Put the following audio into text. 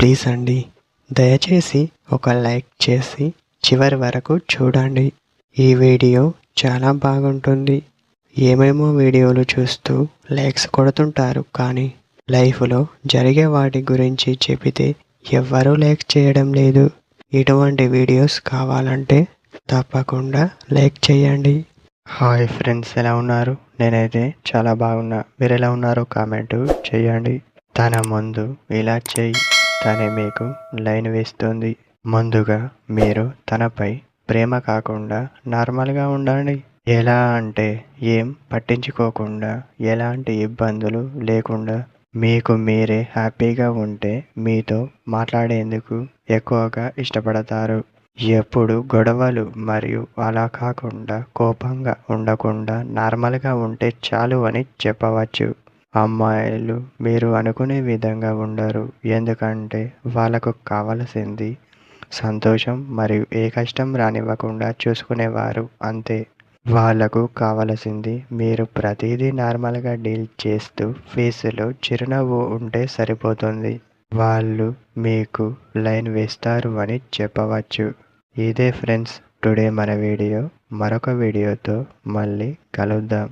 Please అండి, దయచేసి ఒక లైక్ చేసి చివరి వరకు చూడండి. ఈ వీడియో చాలా బాగుంటుంది. ఏమేమో వీడియోలు చూస్తూ లైక్స్ కొడుతుంటారు, కానీ లైఫ్లో జరిగే వాటి గురించి చెబితే ఎవ్వరూ లైక్ చేయడం లేదు. ఇటువంటి వీడియోస్ కావాలంటే తప్పకుండా లైక్ చేయండి. హాయ్ ఫ్రెండ్స్, ఎలా ఉన్నారు? నేనైతే చాలా బాగున్నా. మీరు ఎలా ఉన్నారో కామెంట్ చేయండి. తన ముందు ఇలా చేయి, తనే మీకు లైన్ వేస్తుంది. ముందుగా మీరు తనపై ప్రేమ కాకుండా నార్మల్గా ఉండండి. ఎలా అంటే ఏం పట్టించుకోకుండా, ఎలాంటి ఇబ్బందులు లేకుండా మీకు మీరే హ్యాపీగా ఉంటే మీతో మాట్లాడేందుకు ఎక్కువగా ఇష్టపడతారు. ఎప్పుడు గొడవలు మరియు అలా కాకుండా కోపంగా ఉండకుండా నార్మల్గా ఉంటే చాలు అని చెప్పవచ్చు. అమ్మాయిలు మీరు అనుకునే విధంగా ఉండరు, ఎందుకంటే వాళ్ళకు కావలసింది సంతోషం మరియు ఏ కష్టం రానివ్వకుండా చూసుకునేవారు, అంతే. వాళ్ళకు కావలసింది మీరు ప్రతిదీ నార్మల్గా డీల్ చేస్తూ ఫేస్లో చిరునవ్వు ఉంటే సరిపోతుంది. వాళ్ళు మీకు లైన్ వేస్తారు అని చెప్పవచ్చు. ఇదే ఫ్రెండ్స్ టుడే మన వీడియో. మరొక వీడియోతో మళ్ళీ కలుద్దాం.